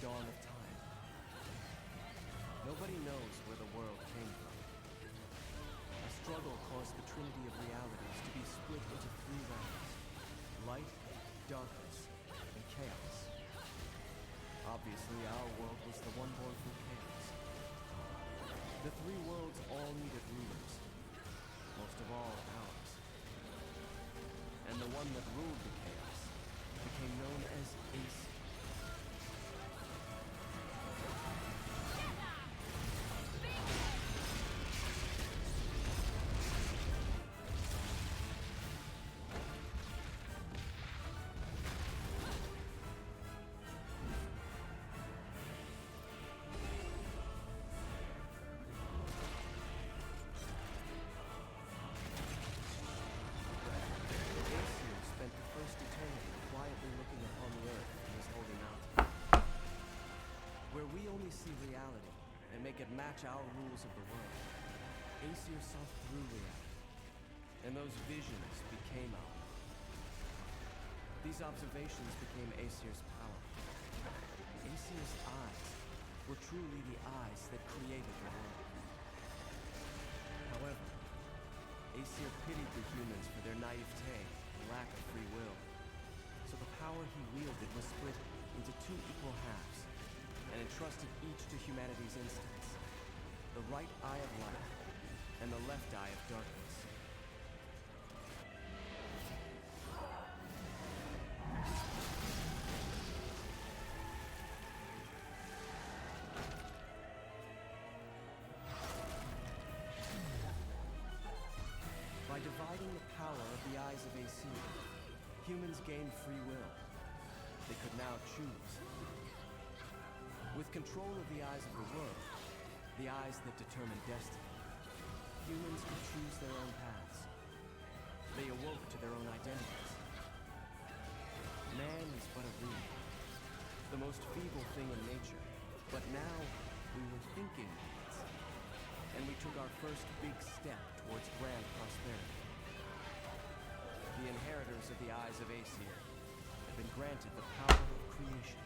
dawn of time. Nobody knows where the world came from. A struggle caused the trinity of realities to be split into three realms: light, darkness, and chaos. Obviously, our world was the one born from chaos. The three worlds all needed rulers, most of all ours. And the one that ruled the chaos became known as Ace. See reality and make it match our rules of the world. Aesir saw through reality, and those visions became ours. These observations became Aesir's power. Aesir's eyes were truly the eyes that created the world. However, Aesir pitied the humans for their naivete and lack of free will, so the power he wielded was split into two equal halves, and entrusted each to humanity's instincts: the right eye of light and the left eye of darkness. By dividing the power of the eyes of Aesir, humans gained free will. They could now choose. With control of the eyes of the world, the eyes that determine destiny, humans could choose their own paths. They awoke to their own identities. Man is but a reed, the most feeble thing in nature, but now we were thinking beings, and we took our first big step towards grand prosperity. The inheritors of the eyes of Aesir have been granted the power of creation.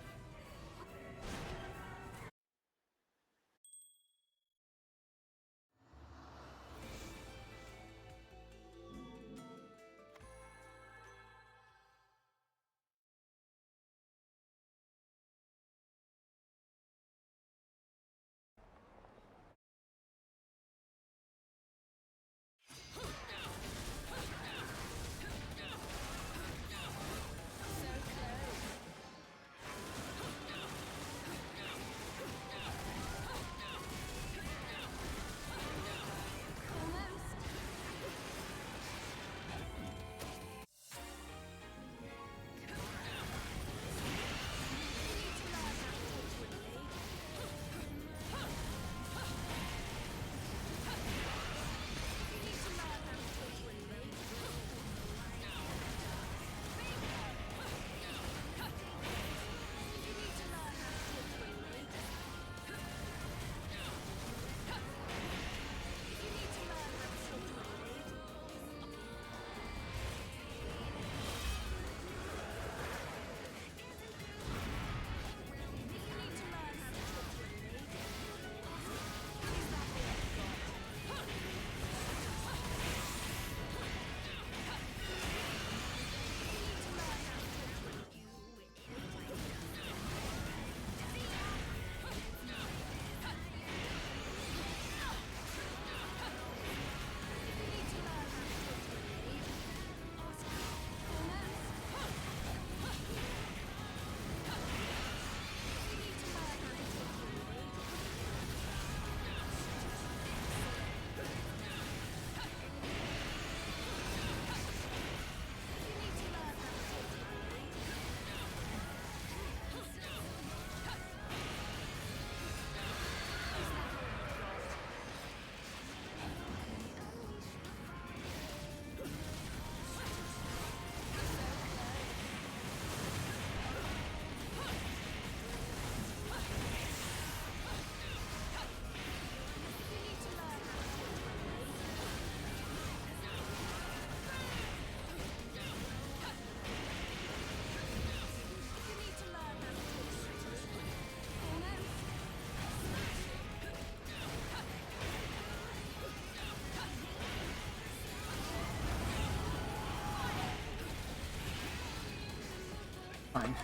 Fine.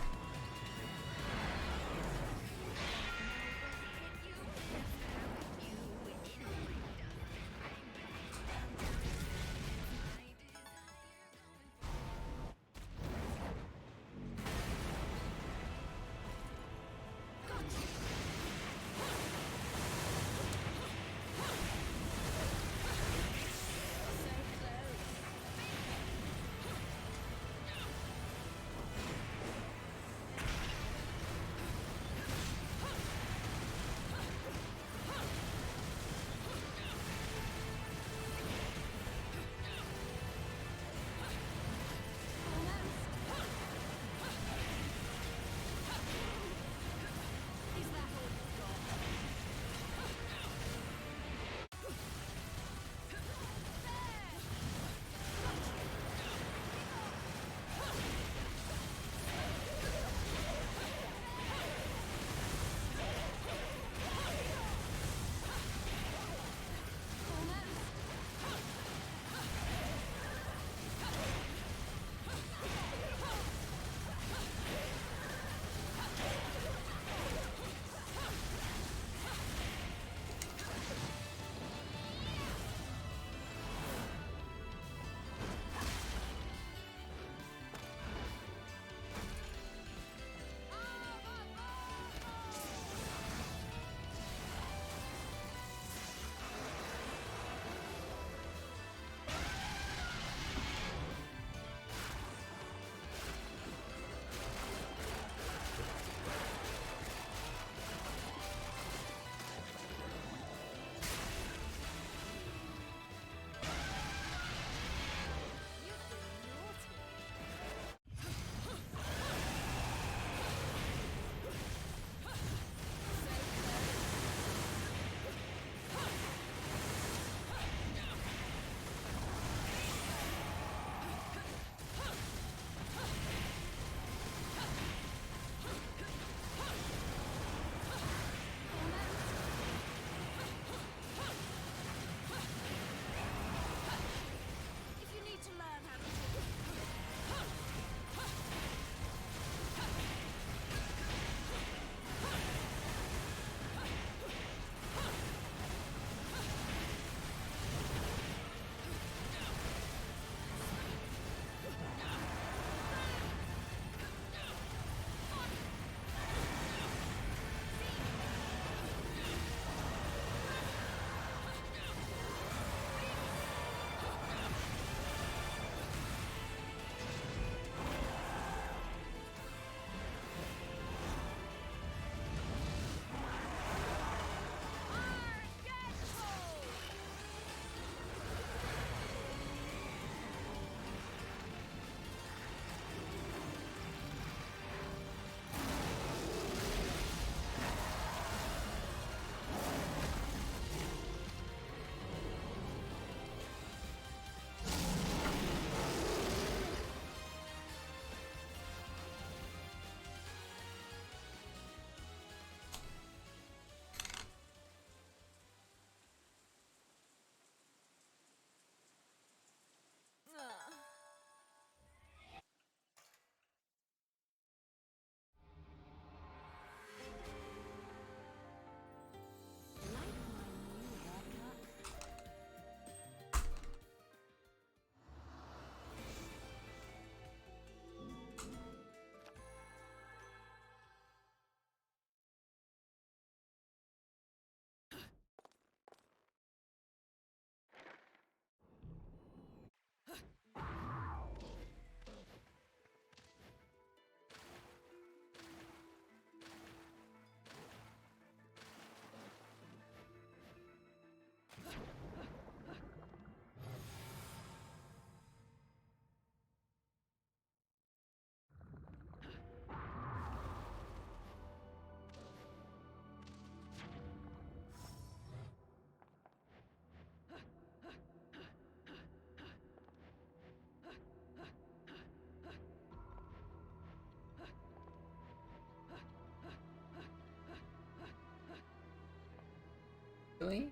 Really?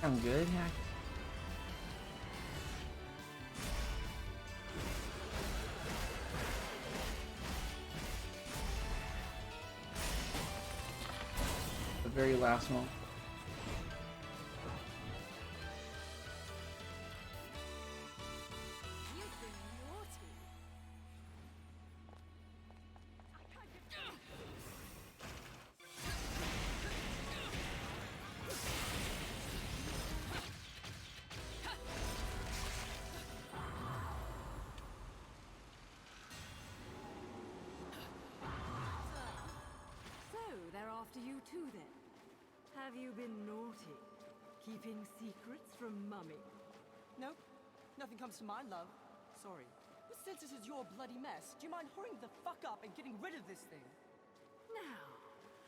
I'm good, yeah. The very last one. After you too, then. Have you been naughty? Keeping secrets from Mummy? Nope. Nothing comes to mind, love. Sorry. But since this is your bloody mess, do you mind hurrying the fuck up and getting rid of this thing? Now,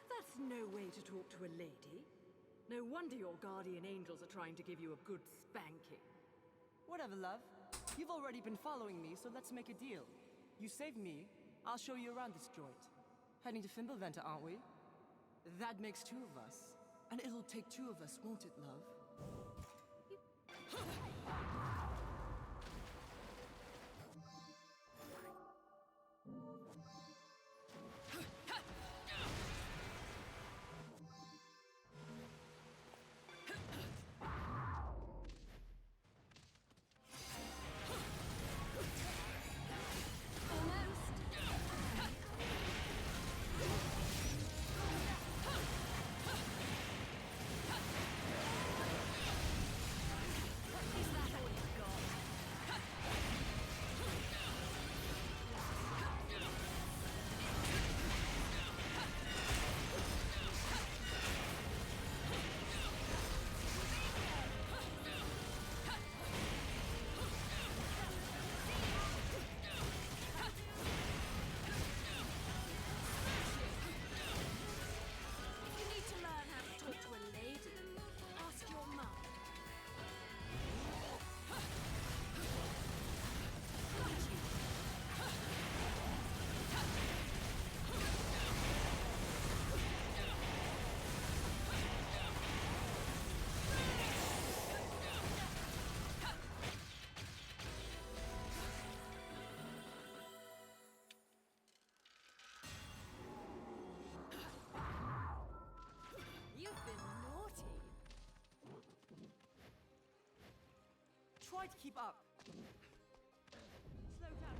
that's no way to talk to a lady. No wonder your guardian angels are trying to give you a good spanking. Whatever, love. You've already been following me, so let's make a deal. You save me, I'll show you around this joint. Heading to Fimbulventa, aren't we? That makes two of us. And it'll take two of us, won't it, love? Try to keep up. Slow down.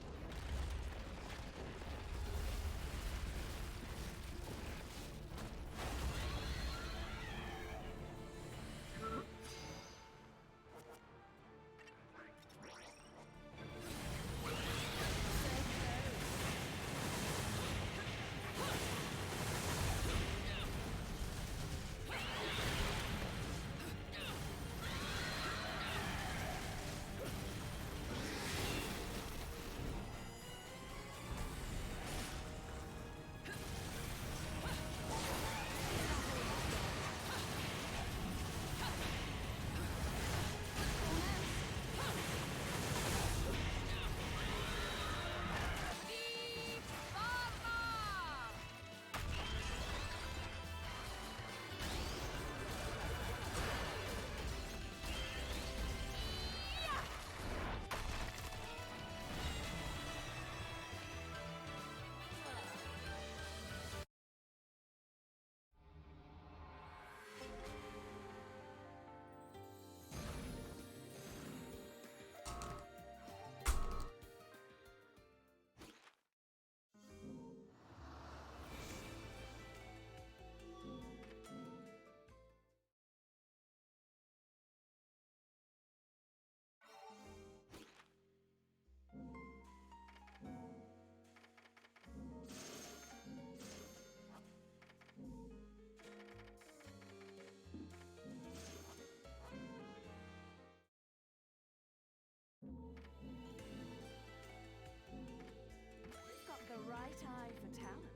Got the right eye for talent.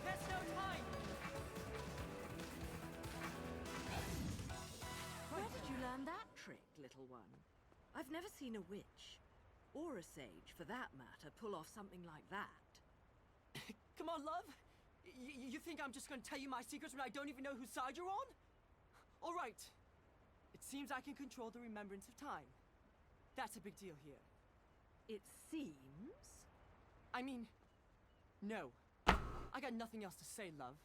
There's no time. Where did you learn that trick, little one? I've never seen a witch, or a sage for that matter, pull off something like that. Come on, love. You think I'm just gonna tell you my secrets when I don't even know whose side you're on? All right. It seems I can control the remembrance of time. That's a big deal here. It seems? I mean, no. I got nothing else to say, love.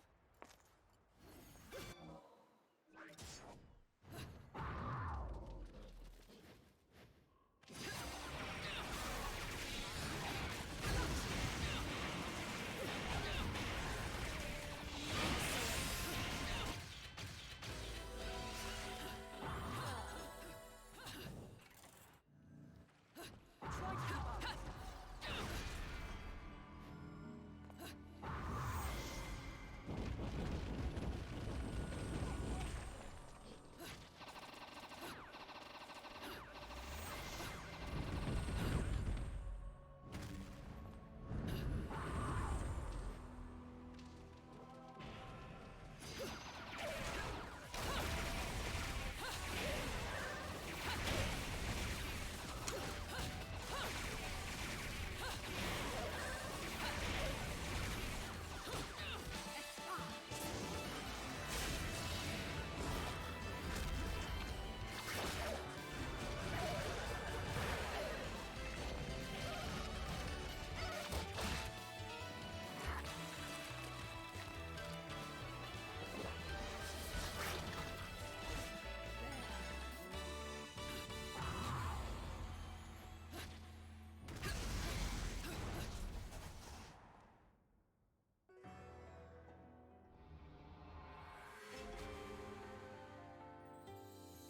Try to keep up.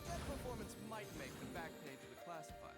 That performance might make the back page of the classified.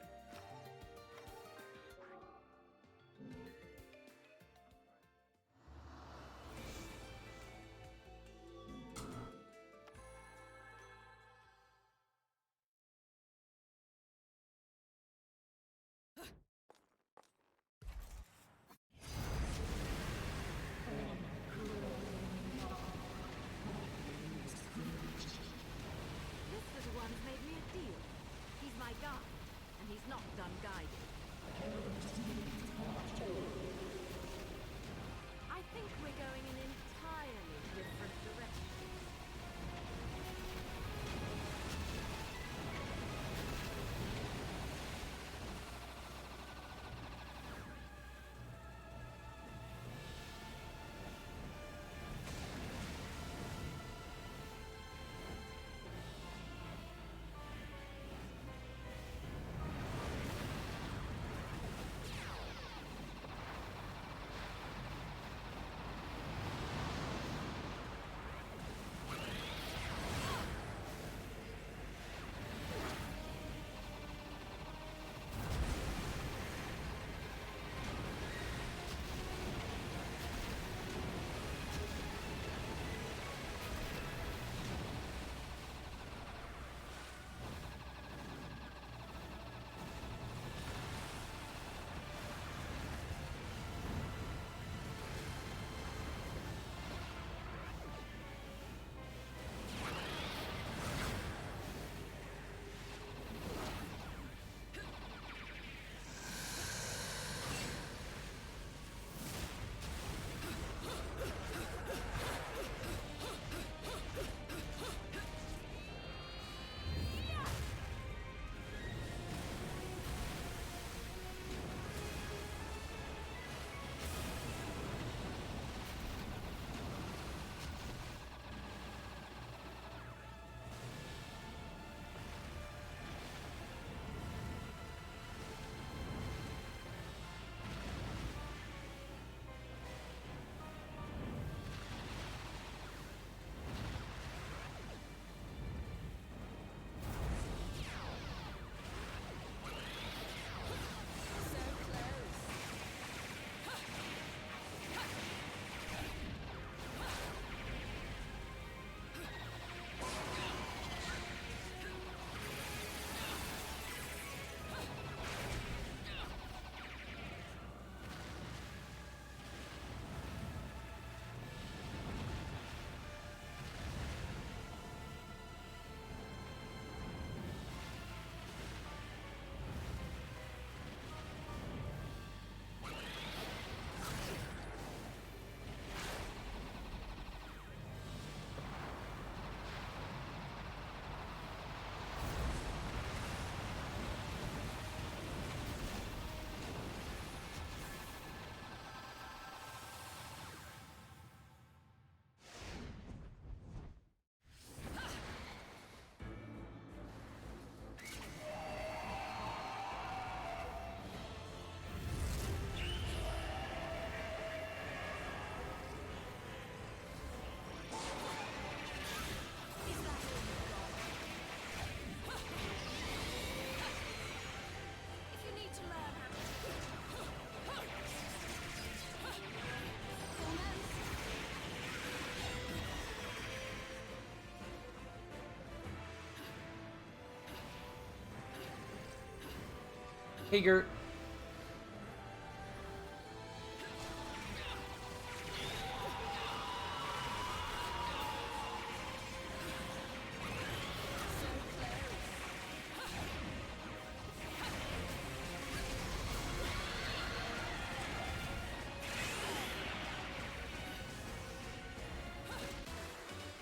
He's not done guiding. I think we're going in entirely different directions. Hey, Gert.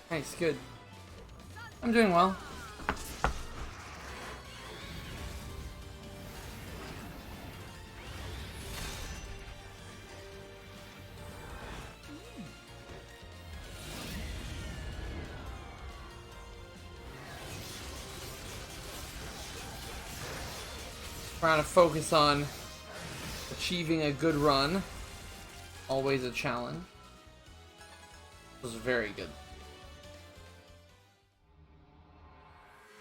Nice, good. I'm doing well. Trying to focus on achieving a good run. Always a challenge. It was very good.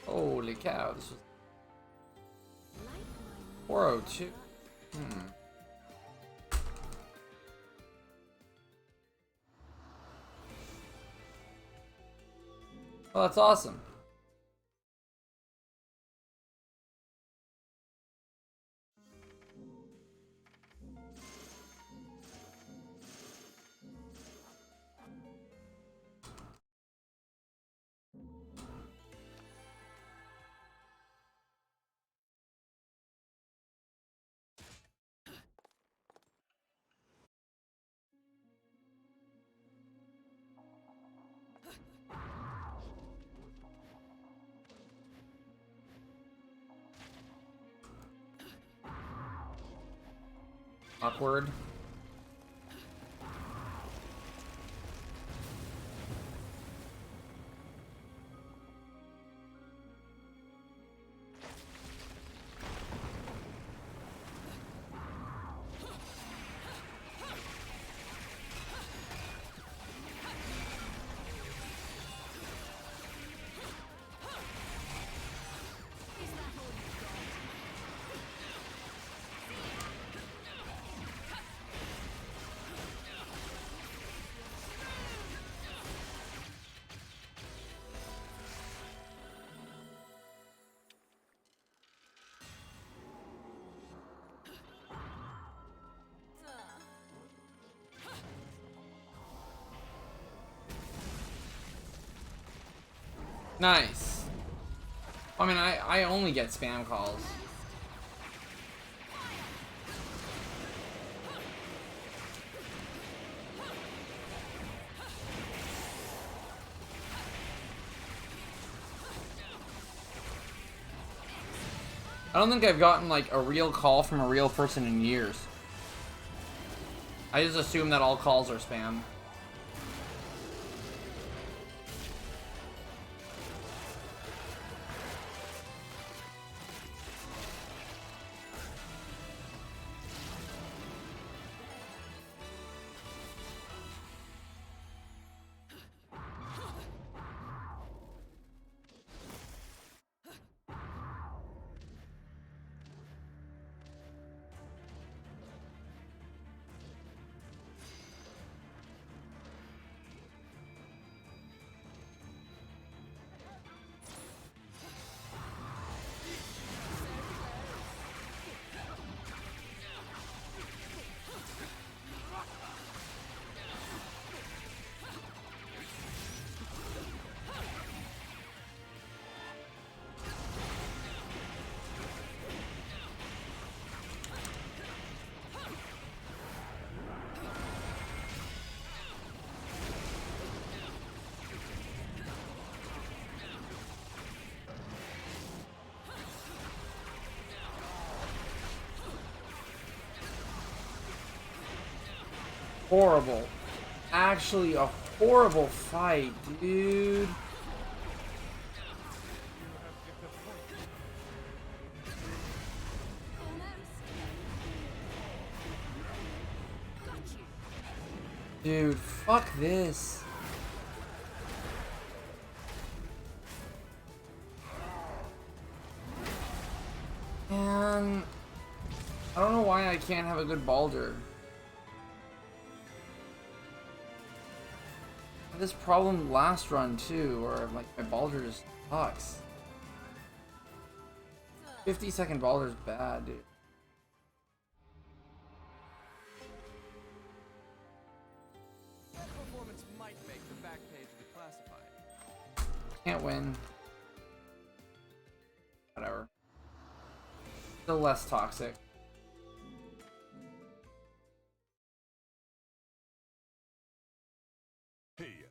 Holy cow, this was 402. Well, that's awesome. Awkward. Nice. I mean, I only get spam calls. I don't think I've gotten like a real call from a real person in years. I just assume that all calls are spam. Horrible. Actually, a horrible fight, dude. Dude, fuck this. Man, I don't know why I can't have a good Baldur. This problem last run too, or like my Baldur just sucks. 50-second Baldur's bad, dude. That performance might make the back page of the classified. Can't win. Whatever. Still less toxic. Hey.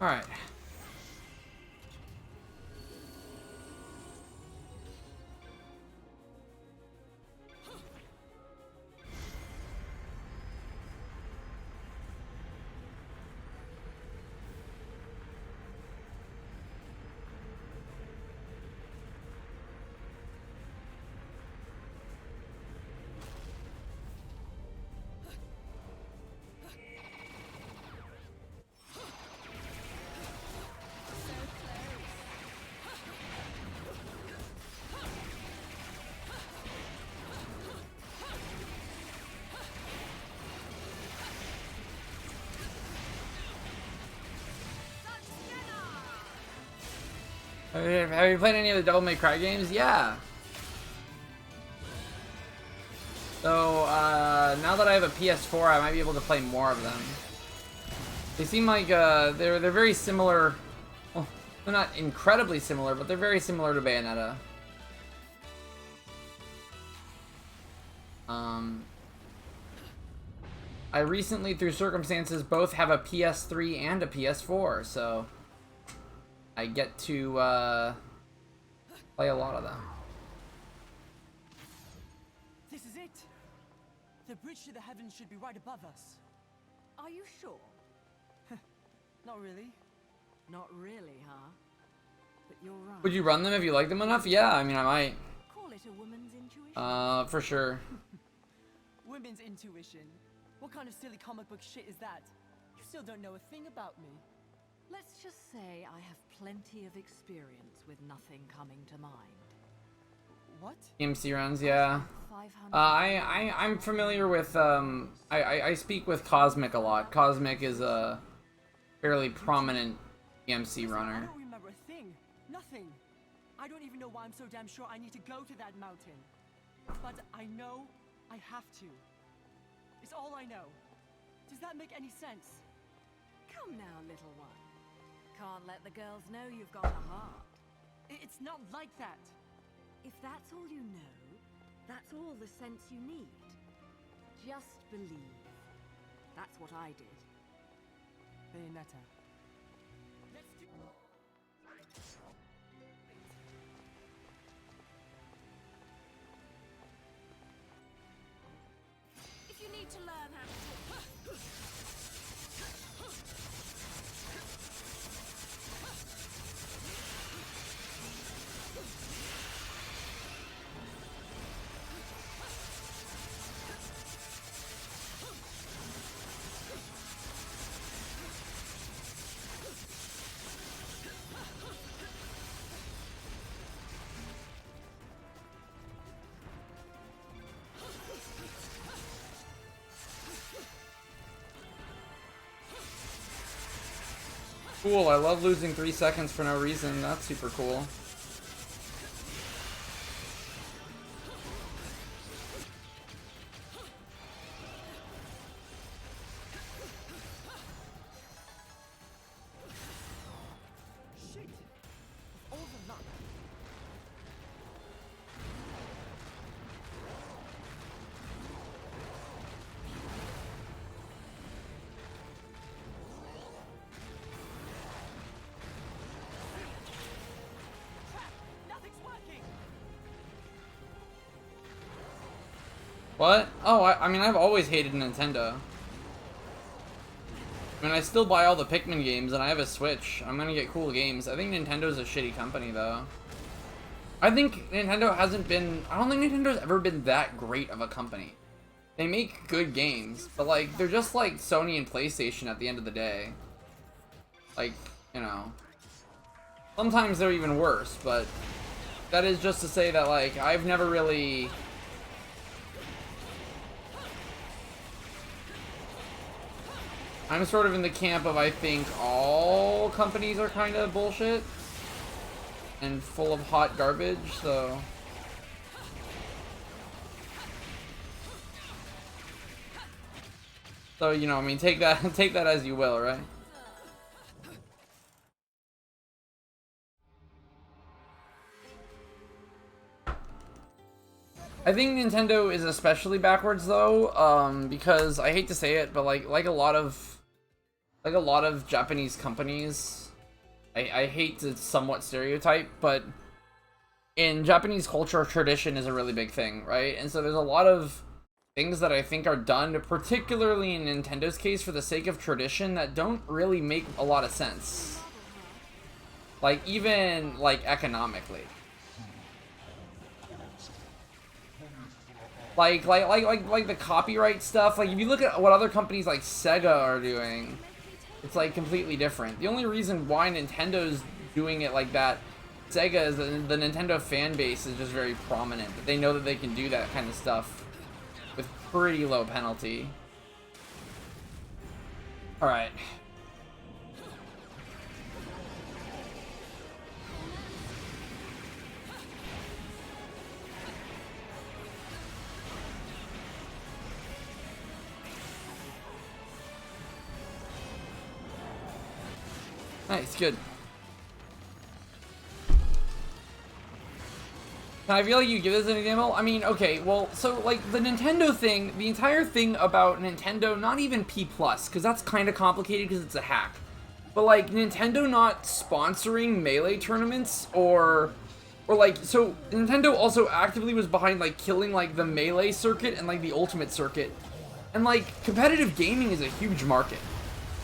All right. Have you played any of the Devil May Cry games? Yeah. So, now that I have a PS4, I might be able to play more of them. They seem like, they're very similar. Well, they're not incredibly similar, but they're very similar to Bayonetta. I recently, through circumstances, both have a PS3 and a PS4, so I get to, play a lot of them. This is it! The bridge to the heavens should be right above us. Are you sure? Not really. Not really, huh? But you're right. Would you run them if you like them enough? Yeah, I mean, I might. Call it a woman's intuition. For sure. Women's intuition. What kind of silly comic book shit is that? You still don't know a thing about me. Let's just say I have plenty of experience with nothing coming to mind. What? EMC runs, yeah. 500 I'm familiar with, I speak with Cosmic a lot. Cosmic is a fairly prominent EMC I runner. don't remember a thing. Nothing. I don't even know why I'm so damn sure I need to go to that mountain. But I know I have to. It's all I know. Does that make any sense? Come now, little one. Can't let the girls know you've got a heart. It's not like that. If that's all you know, that's all the sense you need. Just believe. That's what I did. Bayonetta. Let's do... If you need to learn how to... Cool, I love losing 3 seconds for no reason. That's super cool. Shit! All the luck. Nothing's working! What? Oh, I mean, I've always hated Nintendo. I mean, I still buy all the Pikmin games, and I have a Switch. I'm gonna get cool games. I think Nintendo's a shitty company, though. I think Nintendo hasn't been... I don't think Nintendo's ever been that great of a company. They make good games, but, like, they're just like Sony and PlayStation at the end of the day. Like, you know... Sometimes they're even worse, but... That is just to say that, like, I've never really... I'm sort of in the camp of, I think all companies are kind of bullshit and full of hot garbage, so... So, you know, I mean, take that as you will, right? I think Nintendo is especially backwards, though, because I hate to say it, but like a lot of Japanese companies, I hate to somewhat stereotype, but in Japanese culture, tradition is a really big thing, right? And so there's a lot of things that I think are done, particularly in Nintendo's case, for the sake of tradition, that don't really make a lot of sense. Like, even, like, economically. Like the copyright stuff, like, if you look at what other companies like Sega are doing, it's, like, completely different. The only reason why Nintendo's doing it like that, Sega, is that the Nintendo fan base is just very prominent. They know that they can do that kind of stuff with pretty low penalty. Alright. Nice, good. I feel like you give this an example. I mean, okay, well, so like the Nintendo thing, the entire thing about Nintendo, not even P+, because that's kind of complicated because it's a hack. But like Nintendo not sponsoring Melee tournaments or like, so Nintendo also actively was behind like killing like the Melee circuit and like the Ultimate circuit. And like competitive gaming is a huge market,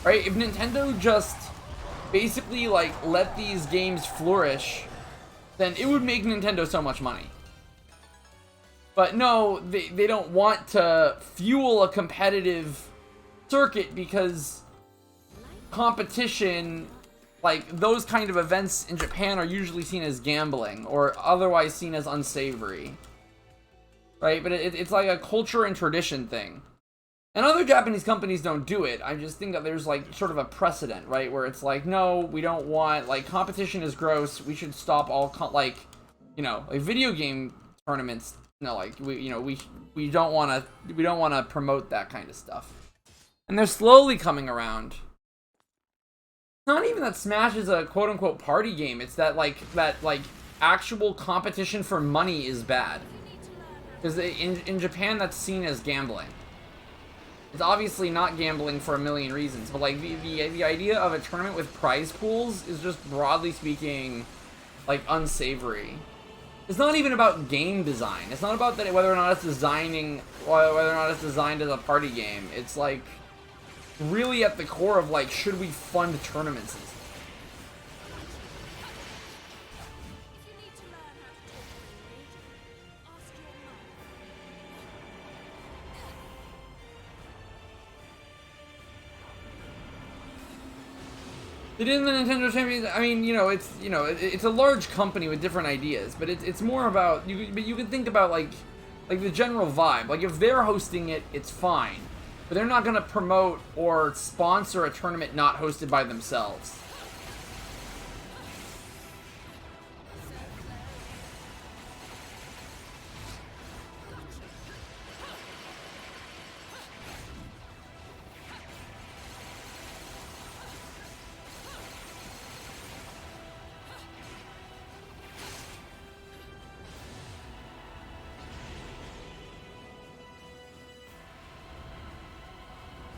right? If Nintendo just basically like let these games flourish, then it would make Nintendo so much money. But no, they don't want to fuel a competitive circuit because competition, like those kind of events in Japan are usually seen as gambling or otherwise seen as unsavory. Right? But it's like a culture and tradition thing. And other Japanese companies don't do it. I just think that there's like sort of a precedent, right? Where it's like, no, we don't want, like, competition is gross. We should stop all, like video game tournaments. No, like, we don't want to promote that kind of stuff. And they're slowly coming around. It's not even that Smash is a quote-unquote party game. It's that, like, actual competition for money is bad. Because in Japan, that's seen as gambling. It's obviously not gambling for a million reasons, but like the idea of a tournament with prize pools is just broadly speaking like unsavory. It's not even about game design. It's not about that whether or not it's designed as a party game. It's like really at the core of like, should we fund tournaments? They did in the Nintendo Champions. I mean, it's a large company with different ideas, but it's more about But you can think about like the general vibe. Like if they're hosting it, it's fine, but they're not gonna promote or sponsor a tournament not hosted by themselves.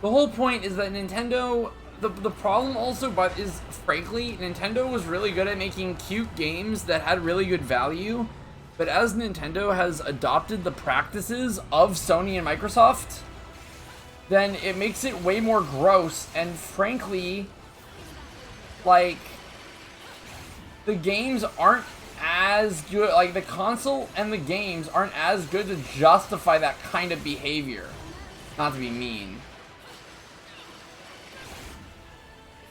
The whole point is that Nintendo, the problem also is, frankly, Nintendo was really good at making cute games that had really good value, but as Nintendo has adopted the practices of Sony and Microsoft, then it makes it way more gross, and frankly, like, the games aren't as good, like, the console and the games aren't as good to justify that kind of behavior. Not to be mean.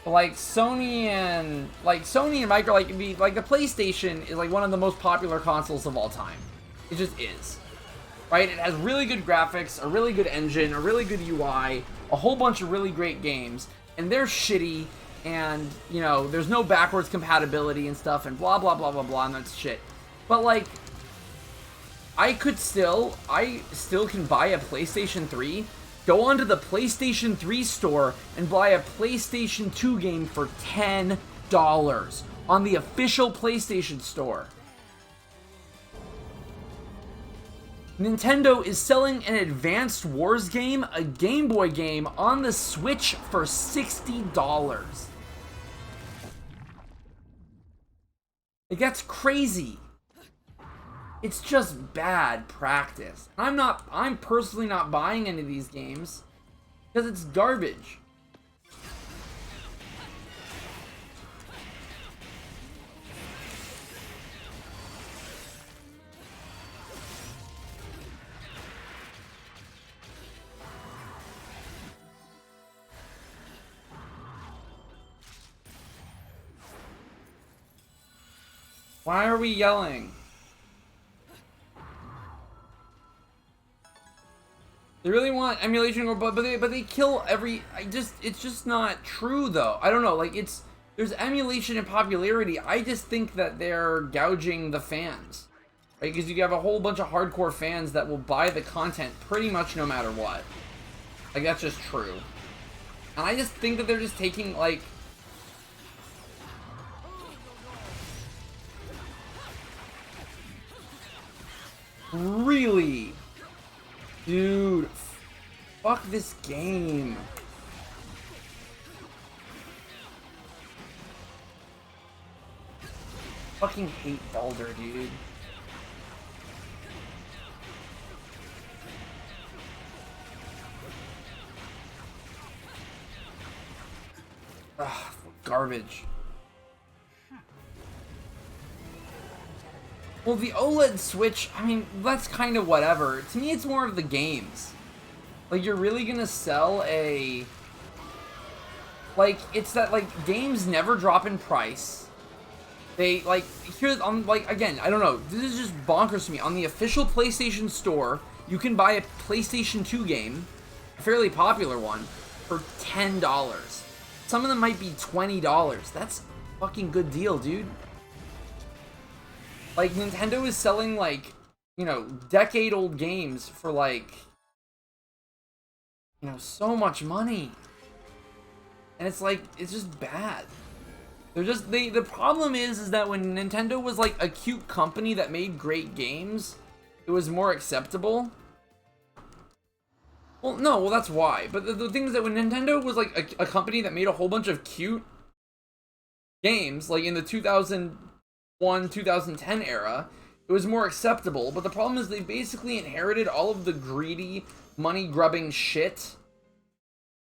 Like Sony and Micro, like the PlayStation is like one of the most popular consoles of all time. It just is, right? It has really good graphics, a really good engine, a really good UI, a whole bunch of really great games, and they're shitty, and there's no backwards compatibility and stuff, and blah blah blah blah blah, and that's shit. But like, I still can buy a PlayStation 3. Go onto the PlayStation 3 store and buy a PlayStation 2 game for $10 on the official PlayStation store. Nintendo is selling an Advanced Wars game, a Game Boy game, on the Switch for $60. Like, that's crazy. It's just bad practice. I'm personally not buying any of these games because it's garbage. Why are we yelling? They really want emulation, but they kill every. It's just not true though. I don't know. Like there's emulation and popularity. I just think that they're gouging the fans, right? Because you have a whole bunch of hardcore fans that will buy the content pretty much no matter what. Like that's just true. And I just think that they're just taking like. Really? Dude, fuck this game. Fucking hate Baldur, dude. Ugh, garbage. Well, the OLED Switch, I mean, that's kind of whatever. To me, it's more of the games. Like, you're really gonna sell a... Like, it's that, like, games never drop in price. They, like, here's, like, again, I don't know. This is just bonkers to me. On the official PlayStation Store, you can buy a PlayStation 2 game, a fairly popular one, for $10. Some of them might be $20. That's a fucking good deal, dude. Like, Nintendo is selling, like, you know, decade-old games for, like, you know, so much money. And it's like, it's just bad. They're just, the problem is that when Nintendo was, like, a cute company that made great games, it was more acceptable. Well, no, well, that's why. But the thing is that when Nintendo was, like, a company that made a whole bunch of cute games, like, in the 2001, 2010 era, it was more acceptable. But the problem is they basically inherited all of the greedy, money-grubbing shit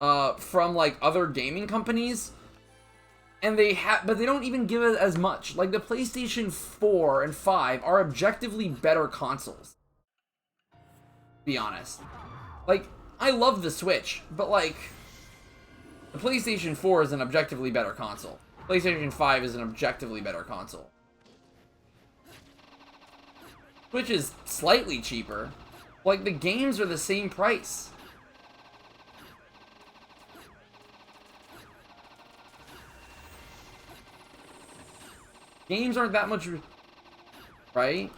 from, like, other gaming companies. And but they don't even give it as much. Like, the PlayStation 4 and 5 are objectively better consoles. To be honest. Like, I love the Switch, but, like, the PlayStation 4 is an objectively better console. PlayStation 5 is an objectively better console. Switch is slightly cheaper. Like, the games are the same price. Games aren't that much, right?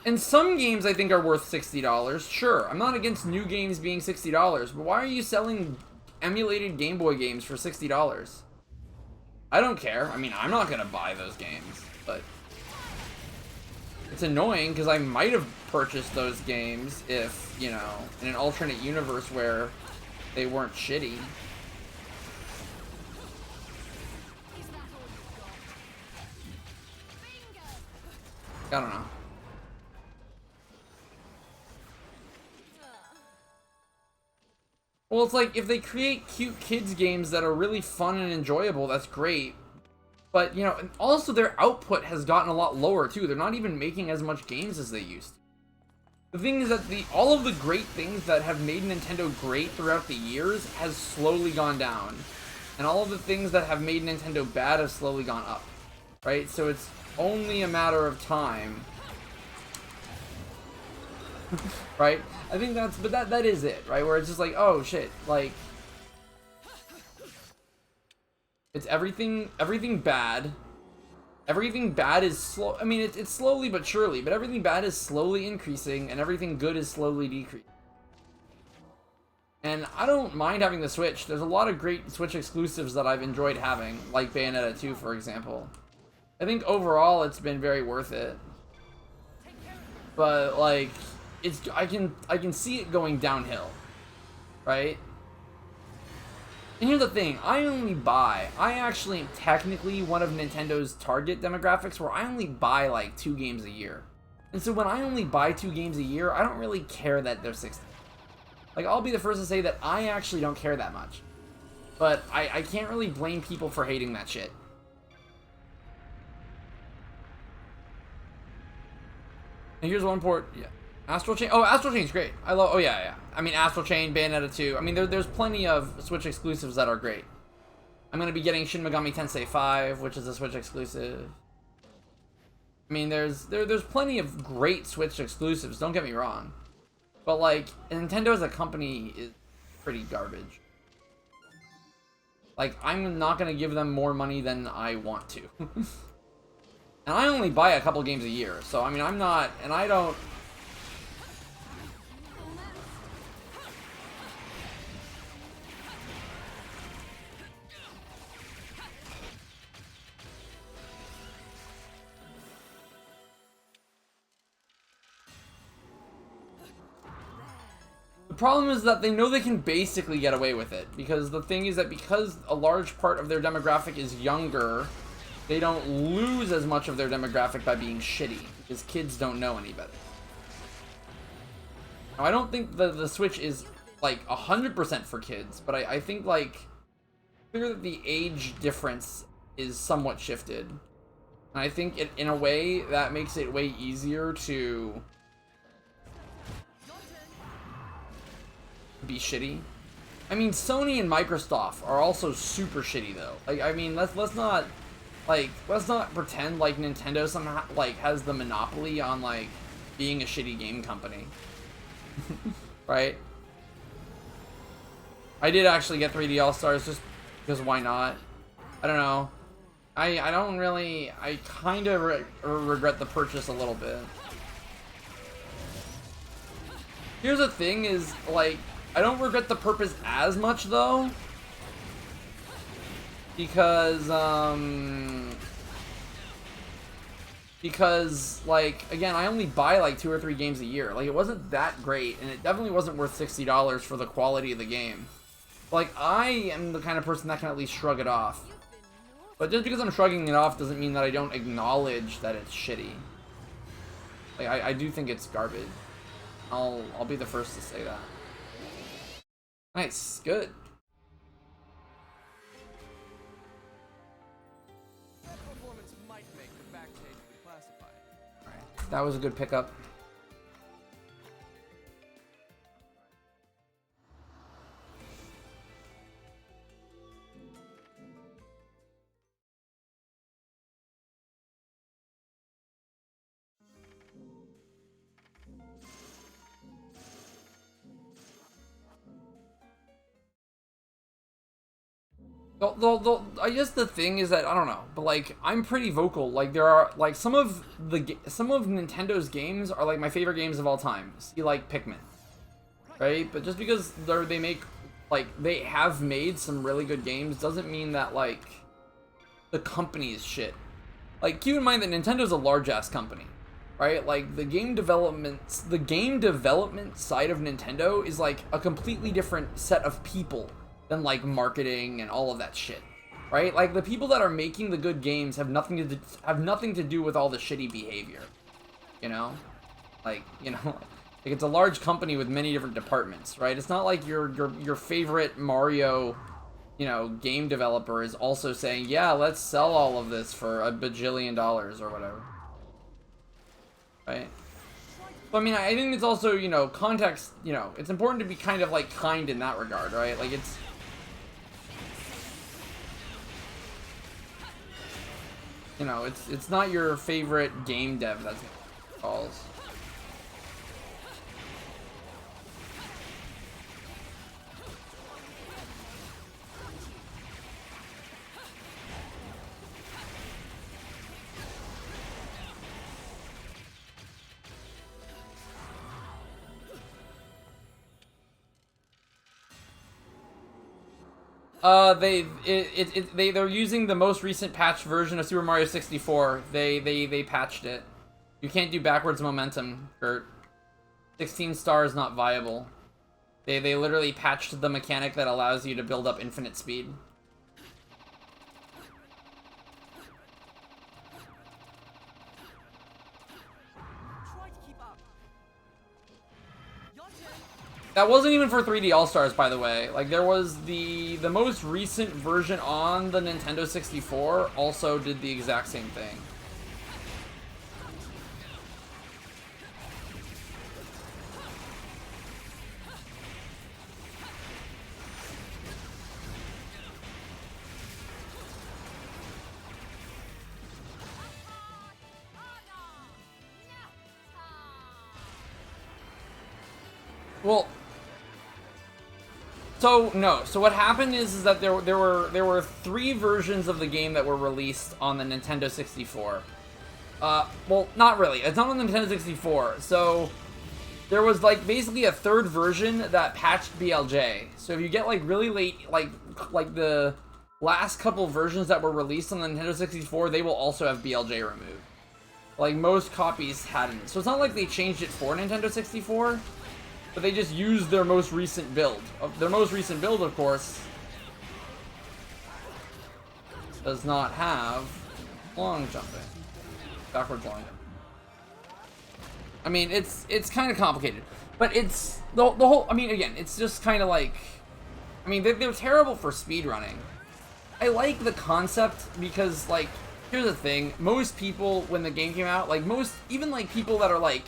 And some games I think are worth $60. Sure, I'm not against new games being $60, but why are you selling emulated Game Boy games for $60? I don't care. I mean, I'm not gonna buy those games, but it's annoying because I might have purchased those games if, you know, in an alternate universe where they weren't shitty. I don't know. Well, it's like, if they create cute kids games that are really fun and enjoyable, that's great. But, you know, and also their output has gotten a lot lower, too. They're not even making as much games as they used to. The thing is that all of the great things that have made Nintendo great throughout the years has slowly gone down. And all of the things that have made Nintendo bad have slowly gone up. Right? So it's only a matter of time. Right? I think but that is it, right? Where it's just like, oh shit, like, it's everything bad. Everything bad is slow. I mean, it's slowly but surely, but everything bad is slowly increasing, and everything good is slowly decreasing. And I don't mind having the Switch. There's a lot of great Switch exclusives that I've enjoyed having, like Bayonetta 2, for example. I think overall it's been very worth it. But, like, I can see it going downhill, right? And here's the thing, I actually am technically one of Nintendo's target demographics where I only buy like 2 games a year. And so when I only buy 2 games a year, I don't really care that they're 60. Like, I'll be the first to say that I actually don't care that much. But I can't really blame people for hating that shit. And here's one port, yeah. Astral Chain? Oh, Astral Chain's great. I love, oh yeah. I mean, Astral Chain, Bayonetta 2. I mean, there's plenty of Switch exclusives that are great. I'm gonna be getting Shin Megami Tensei 5, which is a Switch exclusive. I mean, there's plenty of great Switch exclusives, don't get me wrong. But, like, Nintendo as a company is pretty garbage. Like, I'm not gonna give them more money than I want to. And I only buy a couple games a year, so, I mean, I'm not, and I don't... problem is that they know they can basically get away with it, because the thing is that because a large part of their demographic is younger, they don't lose as much of their demographic by being shitty, because kids don't know any better. Now, I don't think the Switch is like 100% for kids, but I think like clear that the age difference is somewhat shifted, and I think in a way that makes it way easier to be shitty. I mean, Sony and Microsoft are also super shitty though. Like, I mean, let's not pretend like Nintendo somehow like has the monopoly on like being a shitty game company. Right? I did actually get 3D All-Stars just because why not? I don't know. I don't really, I kind of regret the purchase a little bit. Here's the thing is, like, I don't regret the purpose as much though, because like, again, I only buy like 2 or 3 games a year. Like, it wasn't that great, and it definitely wasn't worth $60 for the quality of the game. Like, I am the kind of person that can at least shrug it off. But just because I'm shrugging it off doesn't mean that I don't acknowledge that it's shitty. Like, I do think it's garbage. I'll be the first to say that. Nice, good. That performance might make the back page reclassified. Alright, that was a good pickup. I guess the thing is that, I don't know, but like, I'm pretty vocal. Like, there are like some of Nintendo's games are like my favorite games of all time. See, like Pikmin, right? But just because they have made some really good games doesn't mean that like the company is shit. Like, keep in mind that Nintendo's a large ass company, right? Like, the game development side of Nintendo is like a completely different set of people than like marketing and all of that shit, right? Like, the people that are making the good games have nothing to do with all the shitty behavior, you know? Like, you know, like, it's a large company with many different departments, right? It's not like your favorite Mario, you know, game developer is also saying, yeah, let's sell all of this for $1 bajillion or whatever, right? So, I mean, I think it's also, you know, context, you know, it's important to be kind of like kind in that regard, right? Like, it's, you know, it's not your favorite game dev that's calls. They're using the most recent patched version of Super Mario 64. They patched it. You can't do backwards momentum, Kurt. 16 stars not viable. They literally patched the mechanic that allows you to build up infinite speed. Try to keep up. Your turn. That wasn't even for 3D All-Stars, by the way. Like, there was the most recent version on the Nintendo 64 also did the exact same thing. Well, so what happened is that there were 3 versions of the game that were released on the Nintendo 64. Well, not really. It's not on the Nintendo 64. So there was like basically a 3rd version that patched BLJ. So if you get like really late, like the last couple versions that were released on the Nintendo 64, they will also have BLJ removed. Like, most copies hadn't. So it's not like they changed it for Nintendo 64. but they just used their most recent build. Their most recent build, of course, does not have long jumping, backwards long jumping. I mean, it's kind of complicated, but it's the whole. I mean, again, it's just kind of like, I mean, they're terrible for speedrunning. I like the concept because, like, here's the thing: most people, when the game came out, like even like people that are like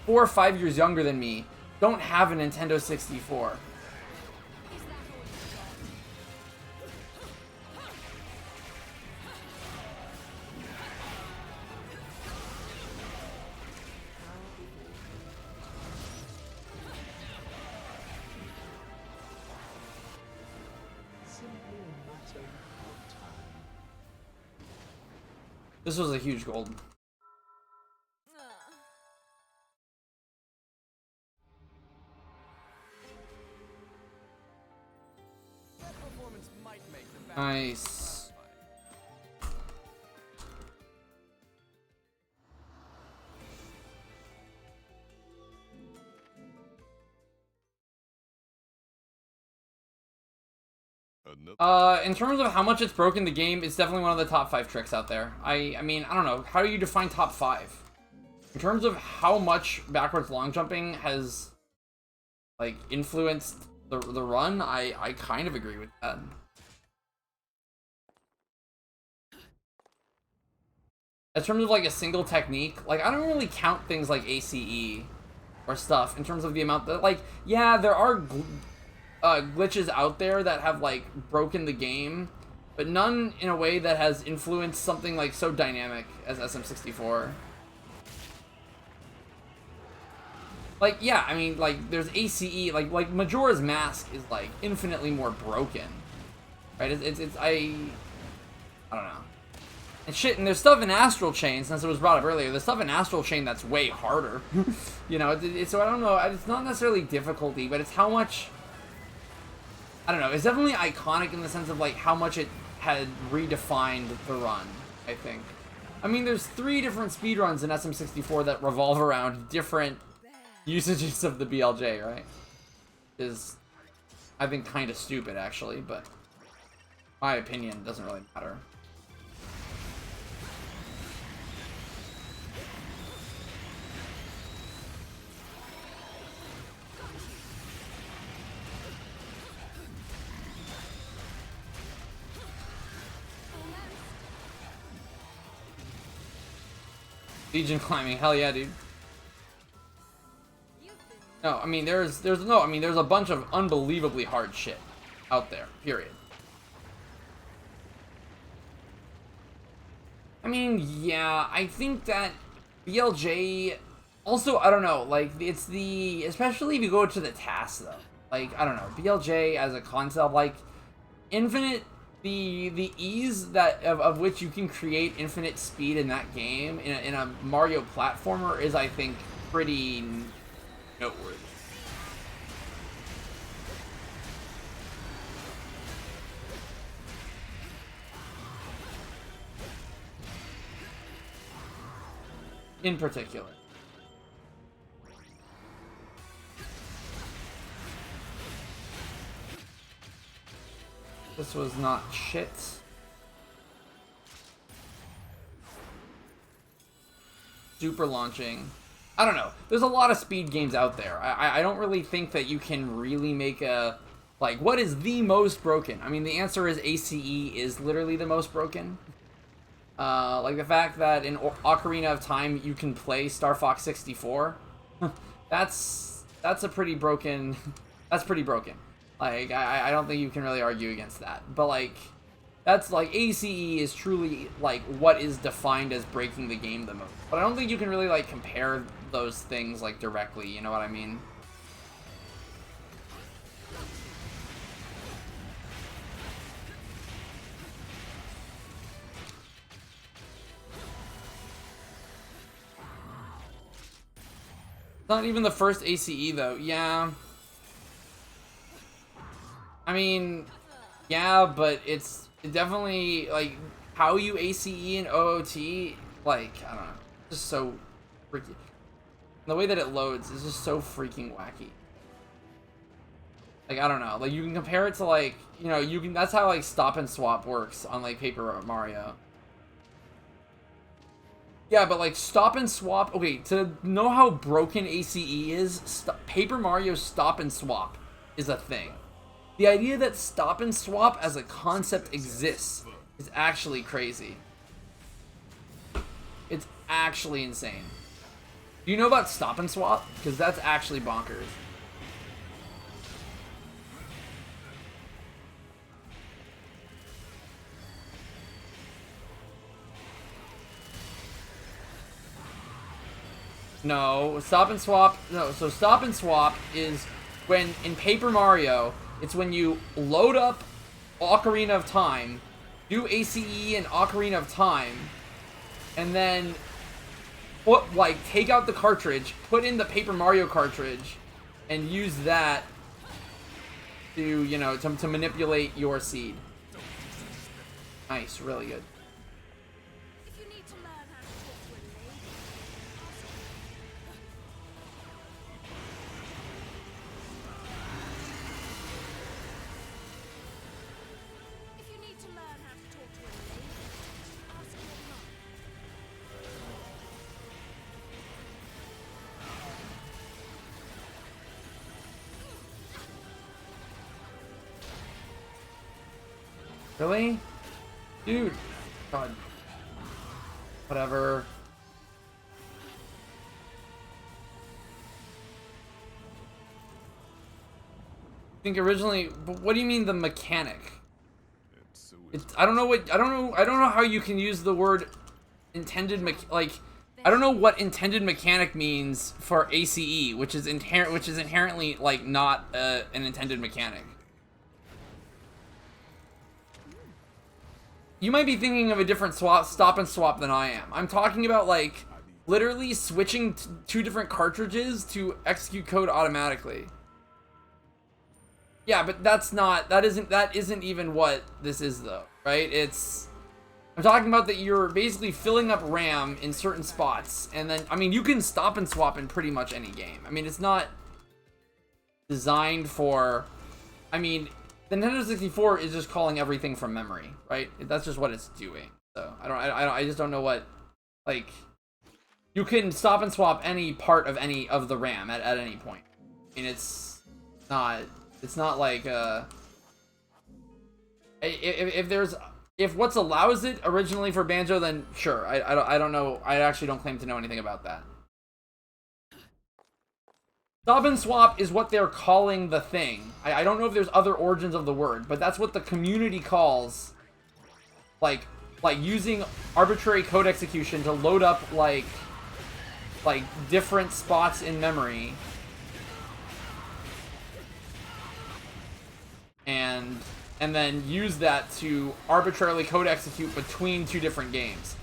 4 or 5 years younger than me, don't have a Nintendo 64. This was a huge gold. Nice. In terms of how much it's broken the game, it's definitely one of the top 5 tricks out there. I mean, I don't know. How do you define top 5? In terms of how much backwards long jumping has, like, influenced the run, I kind of agree with that. In terms of, like, a single technique, like, I don't really count things like ACE or stuff in terms of the amount that, like, yeah, there are glitches out there that have, like, broken the game, but none in a way that has influenced something, like, so dynamic as SM64. Like, yeah, I mean, like, there's ACE, like Majora's Mask is, like, infinitely more broken, right? I don't know. And shit, and there's stuff in Astral Chain, since it was brought up earlier, there's stuff in Astral Chain that's way harder. You know, so I don't know, it's not necessarily difficulty, but it's how much, I don't know, it's definitely iconic in the sense of, like, how much it had redefined the run, I think. I mean, there's 3 different speedruns in SM64 that revolve around different usages of the BLJ, right? Is, I think, kind of stupid, actually, but my opinion doesn't really matter. Legion climbing, hell yeah, dude. No, I mean there's a bunch of unbelievably hard shit out there, period. I mean, yeah, I think that BLJ also, I don't know, like, it's the, especially if you go to the tasks though. Like, I don't know, BLJ as a concept, like, infinite, the ease that of which you can create infinite speed in that game in a Mario platformer is, I think, pretty noteworthy. In particular. This was not shit. Super launching. I don't know. There's a lot of speed games out there. I don't really think that you can really make a, like, what is the most broken? I mean, the answer is ACE is literally the most broken. Like the fact that in Ocarina of Time you can play Star Fox 64. that's a pretty broken. That's pretty broken. Like, I don't think you can really argue against that. But, like, that's, like, ACE is truly, like, what is defined as breaking the game the most. But I don't think you can really, like, compare those things, like, directly, you know what I mean? Not even the first ACE, though. Yeah. I mean, yeah, but it's definitely, like, how you ACE and OOT, like, I don't know, just so freaky. The way that it loads is just so freaking wacky. Like, I don't know. Like, you can compare it to, like, you know, you can... That's how, like, stop and swap works on, like, Paper Mario. Yeah, but, like, stop and swap... Okay, to know how broken ACE is, Paper Mario stop and swap is a thing. The idea that stop and swap as a concept exists is actually crazy. It's actually insane. Do you know about stop and swap? Because that's actually bonkers. No, stop and swap. No, so stop and swap is when in Paper Mario, it's when you load up Ocarina of Time, do ACE and Ocarina of Time, and then put, like, take out the cartridge, put in the Paper Mario cartridge, and use that to, you know, to manipulate your seed. Nice, really good. If you need to learn how to talk to a lady, if you need to learn how to talk to a lady, ask your mom. Really? Dude. God. Whatever. I think originally, but what do you mean the mechanic? I don't know how you can use the word intended I don't know what intended mechanic means for ACE, which is inherently like not an intended mechanic. You might be thinking of a different stop and swap than I am. I'm talking about, like, literally switching two different cartridges to execute code automatically. Yeah, but that isn't even what this is, though, right? I'm talking about that you're basically filling up RAM in certain spots, and then, I mean, you can stop and swap in pretty much any game. I mean, it's not designed for, I mean, the Nintendo 64 is just calling everything from memory, right? That's just what it's doing. So I just don't know what, like, you can stop and swap any part of any of the RAM at any point. I mean, it's not like if what's allows it originally for Banjo, then sure. I don't know. I actually don't claim to know anything about that. Stop and swap is what they're calling the thing. I don't know if there's other origins of the word, but that's what the community calls, like using arbitrary code execution to load up like different spots in memory, and then use that to arbitrarily code execute between two different games.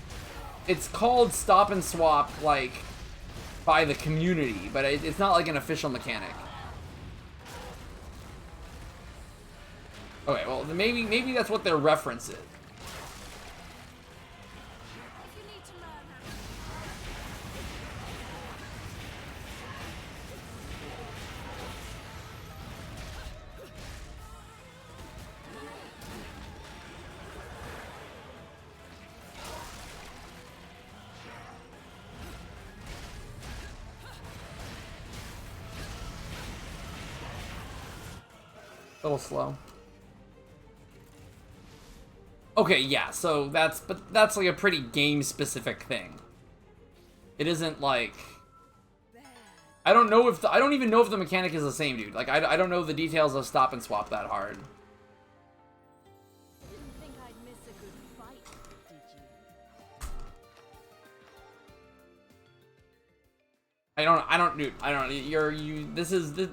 It's called stop and swap, like, by the community, but it's not like an official mechanic. Okay, well, maybe that's what their reference is. If you need to learn how A little slow. Okay, yeah, so that's like a pretty game-specific thing. It isn't like... I don't even know if the mechanic is the same, dude. Like, I don't know the details of stop and swap that hard. didn't think I'd miss a good fight, did you?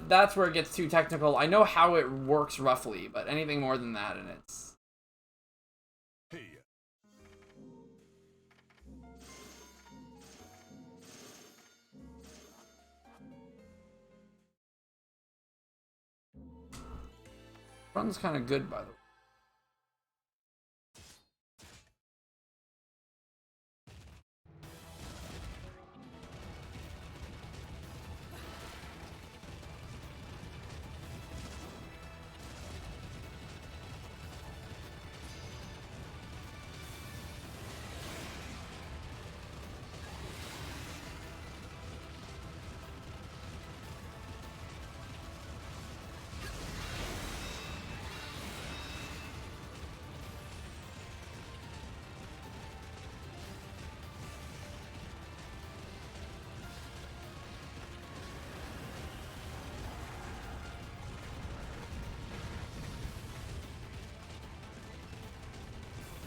That's where it gets too technical. I know how it works roughly, but anything more than that, and it's... Run's kind of good, by the way.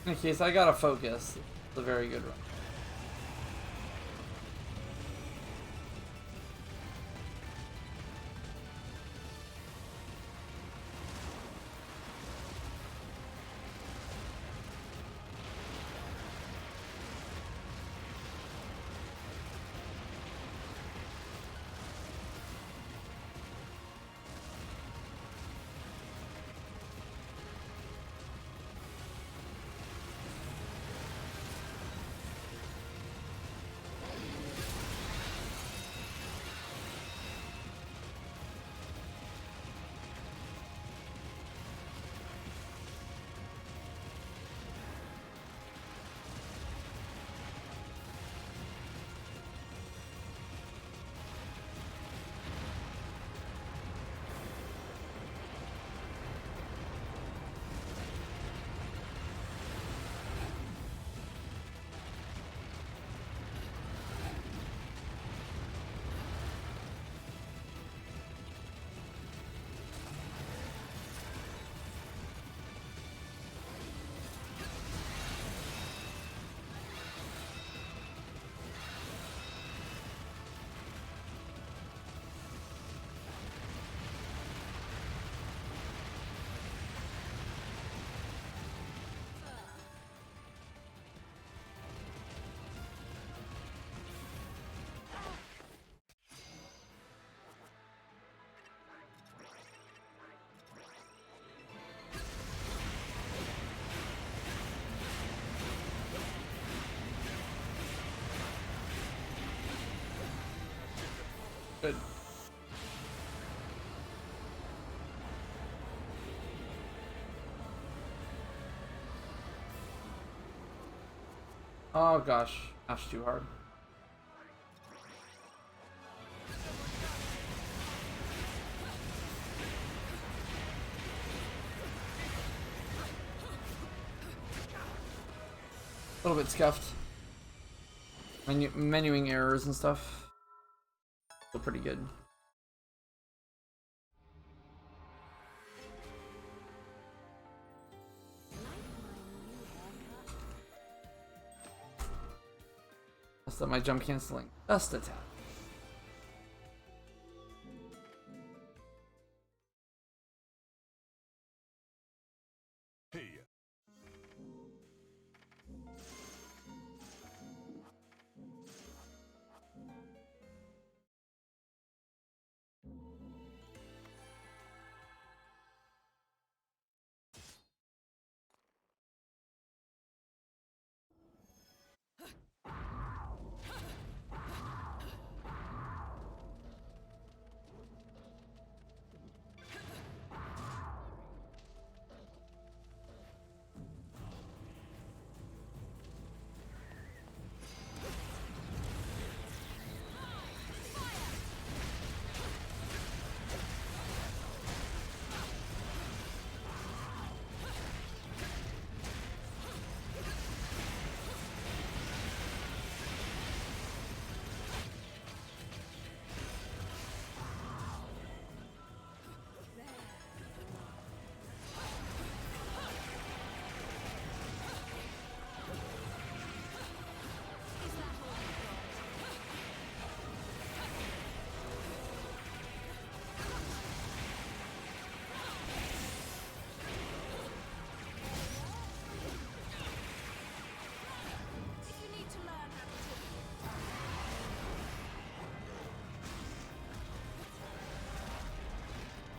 In case I gotta focus. It's a very good run. Good. Oh gosh, Ash too hard. A little bit scuffed. Menuing errors and stuff. Still pretty good. That's my jump canceling. Just a tap. Hey.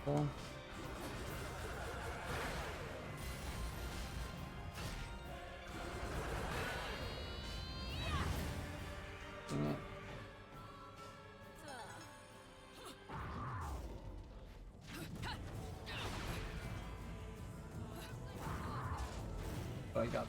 Cool. Dang it. But I got.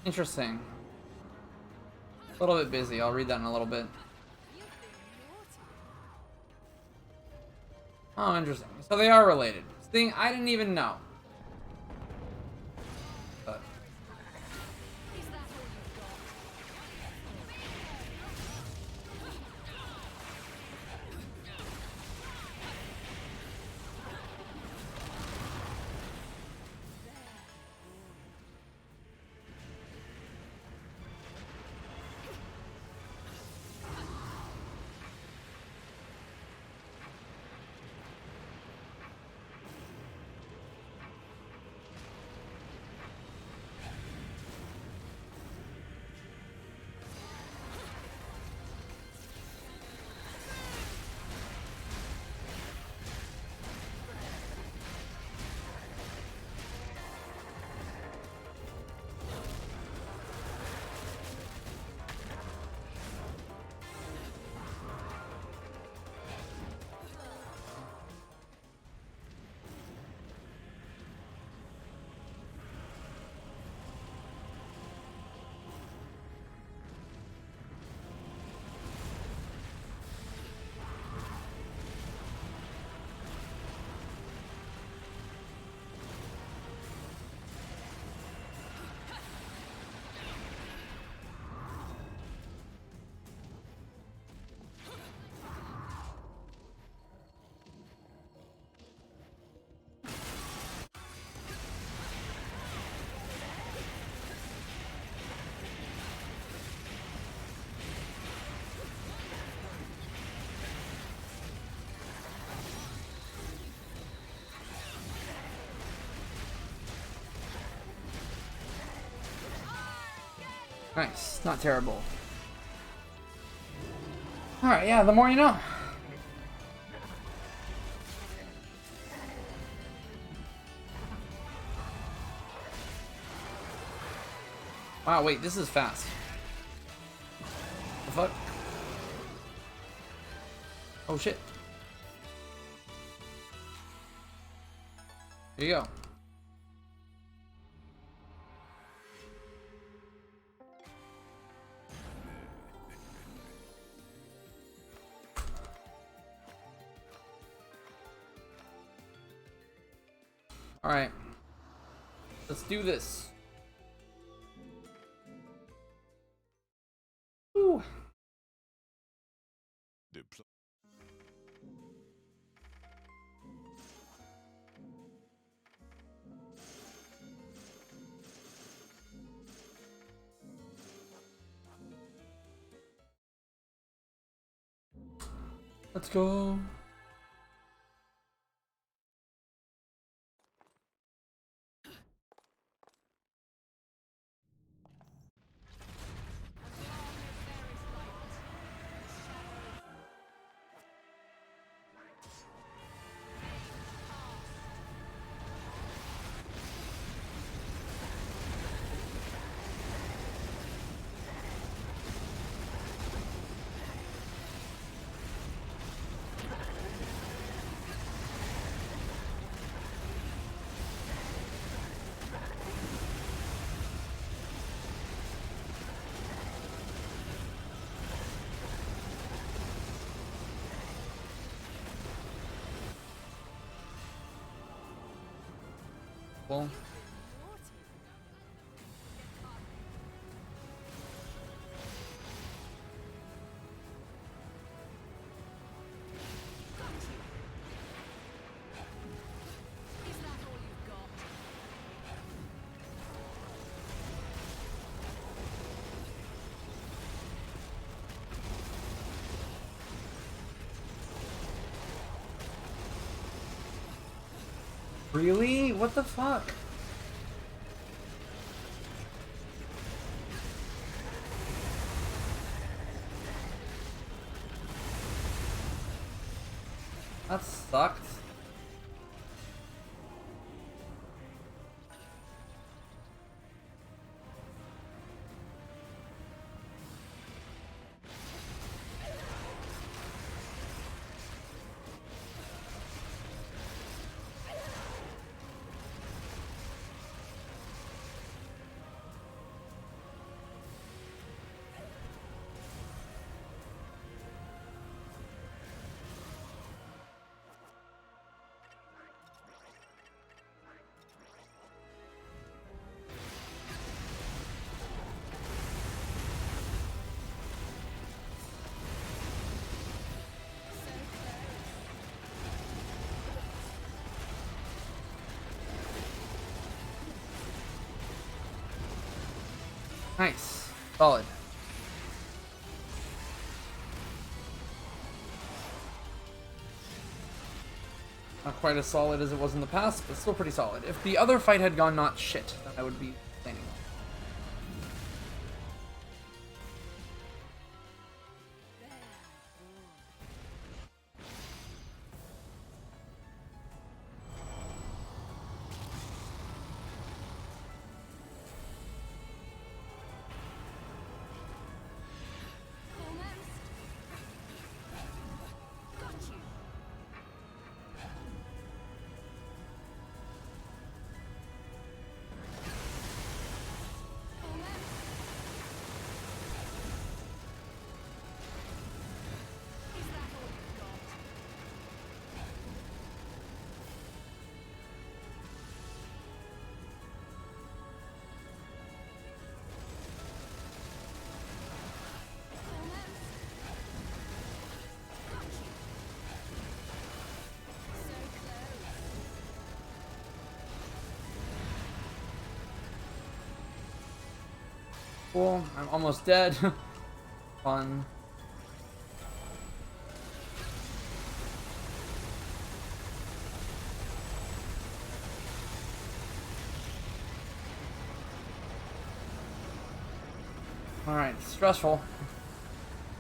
Interesting. A little bit busy. I'll read that in a little bit. Oh, interesting. So they are related. Thing I didn't even know. But nice. Not terrible. Alright, yeah, the more you know. Wow, wait, this is fast. The fuck? Oh shit. There you go. Alright. Let's do this. Woo. Let's go. Well. Really? What the fuck? That sucked. Nice. Solid. Not quite as solid as it was in the past, but still pretty solid. If the other fight had gone not shit, then I would be complaining. Cool. I'm almost dead. Fun. Alright, stressful.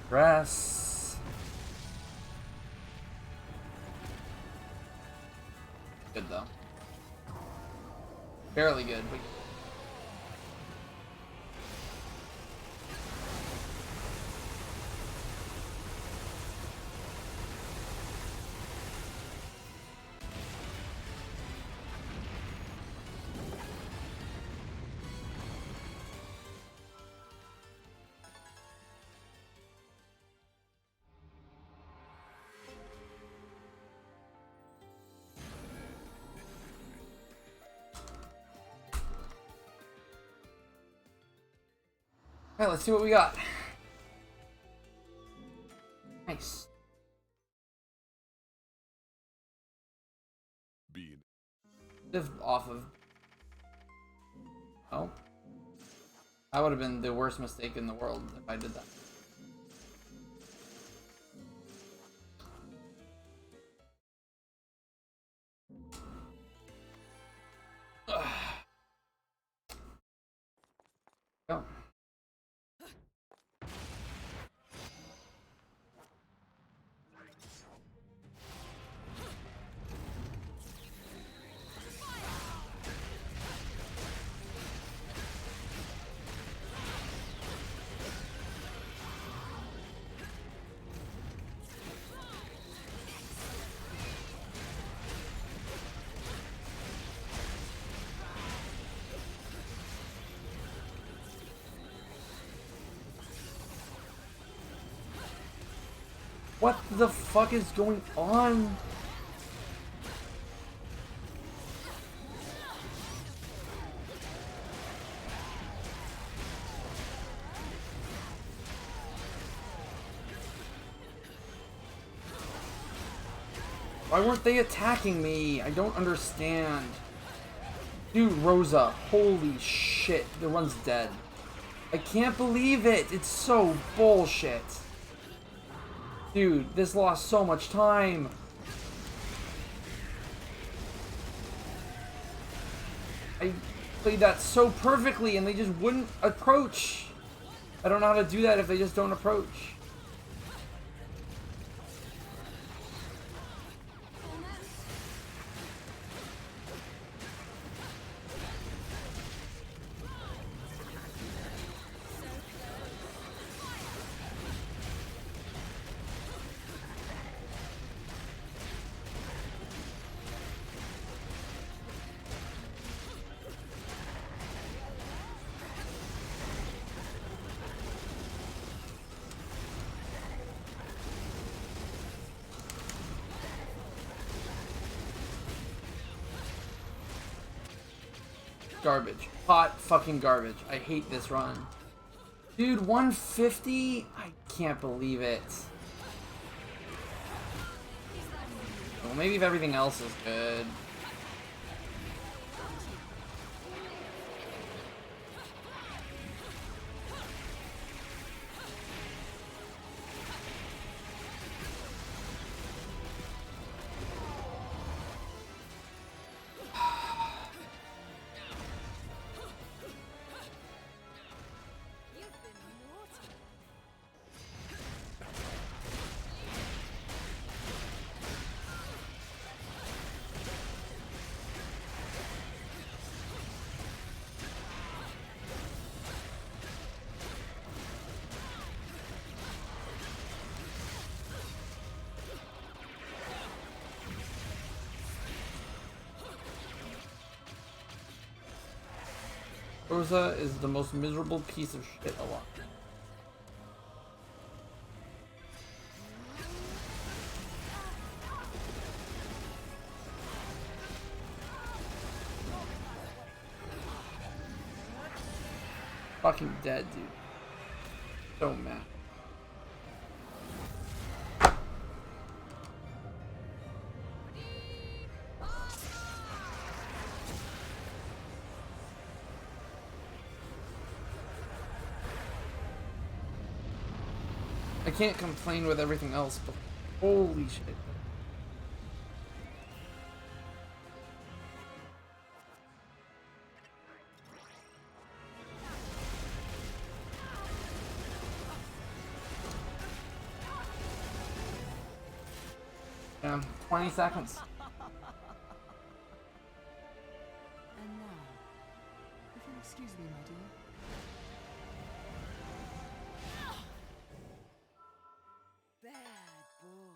Stress. Good though. Barely good, but alright, let's see what we got. Nice. Bean. Live off of. Oh. That would have been the worst mistake in the world if I did that. Go. What the fuck is going on? Why weren't they attacking me? I don't understand. Dude, Rosa, holy shit, the run's dead. I can't believe it. It's so bullshit. Dude, this lost so much time. I played that so perfectly and they just wouldn't approach. I don't know how to do that if they just don't approach. Garbage. Hot fucking garbage. I hate this run. Dude, 150? I can't believe it. Well, maybe if everything else is good. Rosa is the most miserable piece of shit alive. Fucking dead, dude. So mad. I can't complain with everything else, but holy shit. Yeah, 20 seconds. And now, if you'll excuse me, my dear. Bad boy.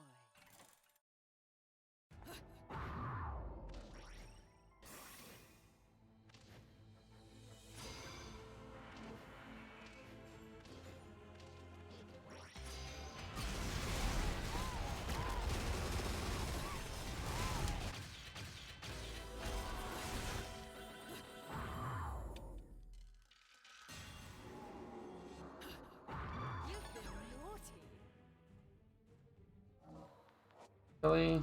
You've been naughty. Really?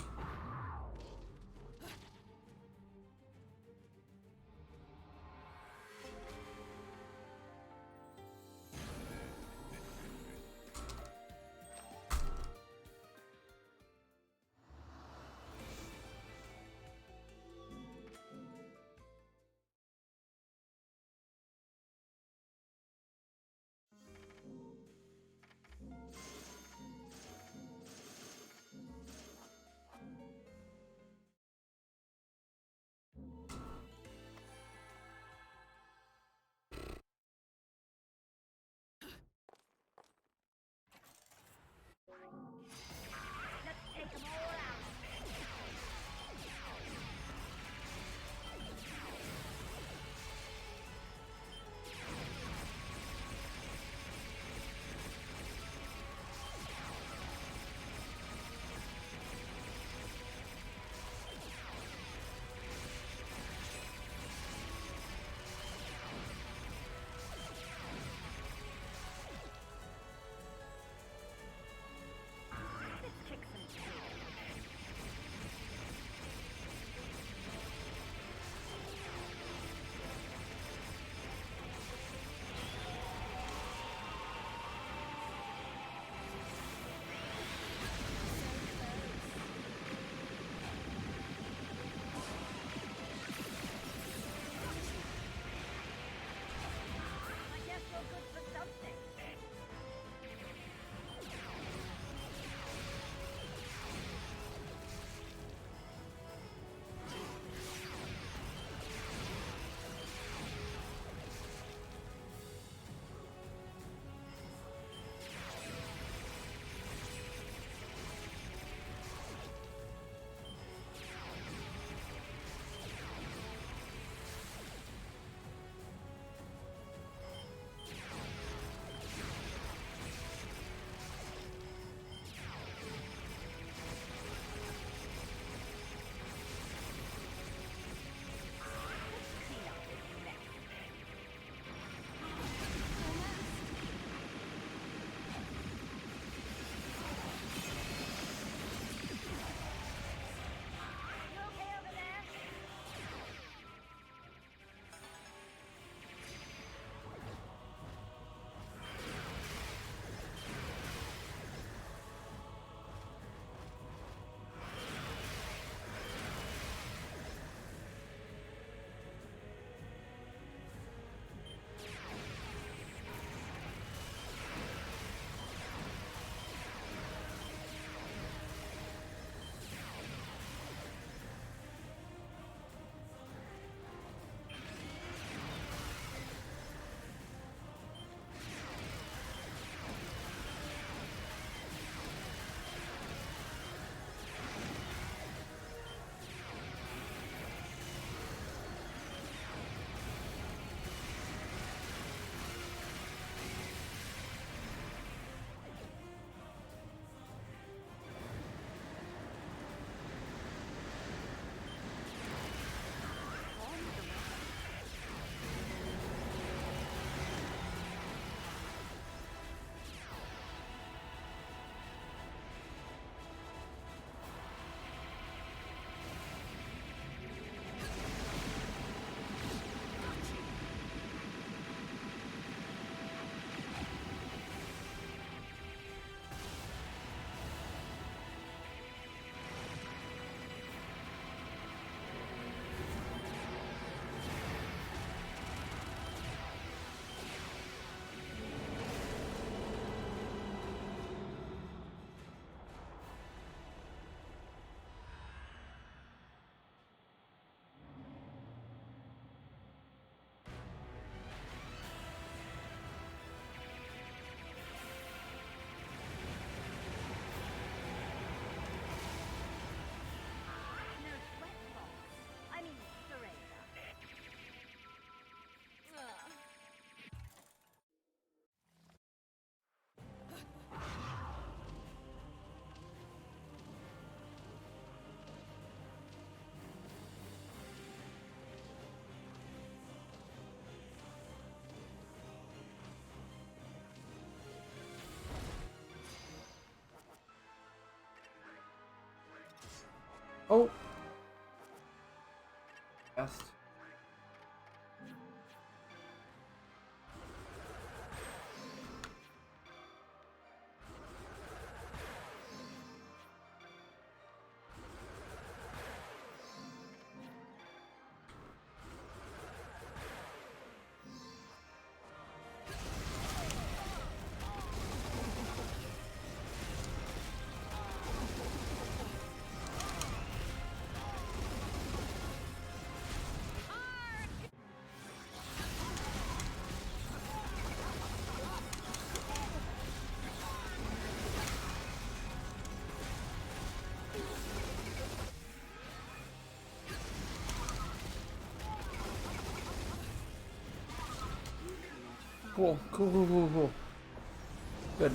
Oh. Best. Cool. Good.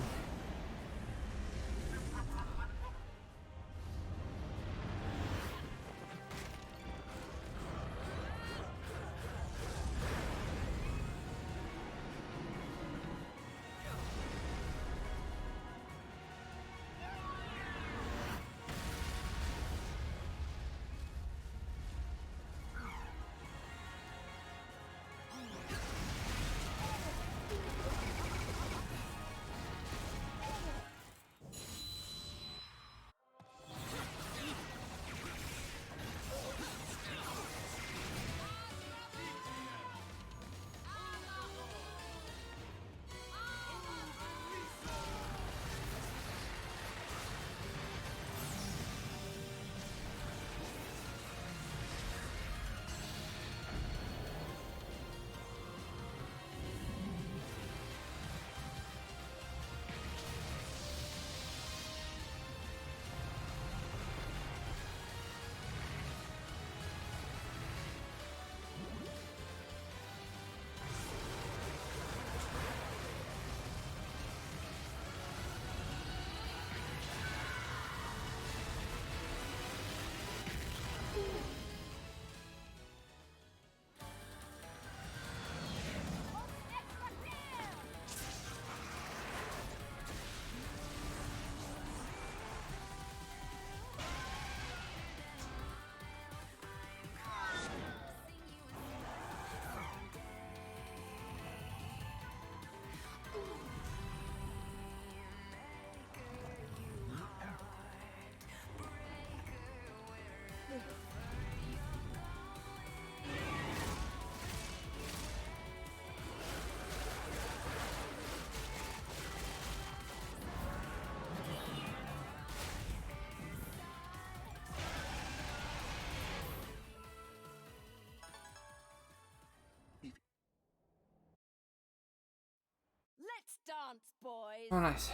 Let's dance, boys. Oh, nice.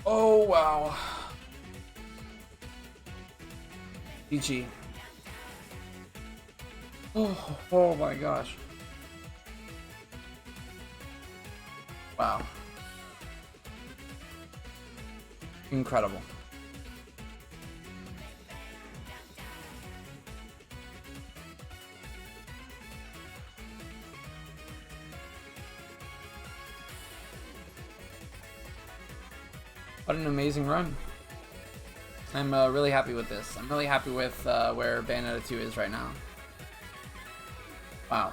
Oh, wow. GG. Oh my gosh. Wow. Incredible. What an amazing run. I'm really happy with this. I'm really happy with where Bayonetta 2 is right now. Wow.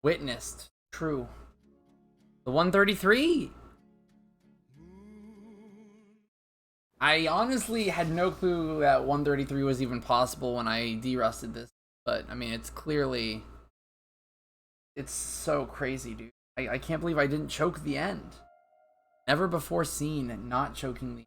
Witnessed. True. The 133! I honestly had no clue that 133 was even possible when I derusted this. But, I mean, it's clearly... It's so crazy, dude. I can't believe I didn't choke the end. Never before seen not choking the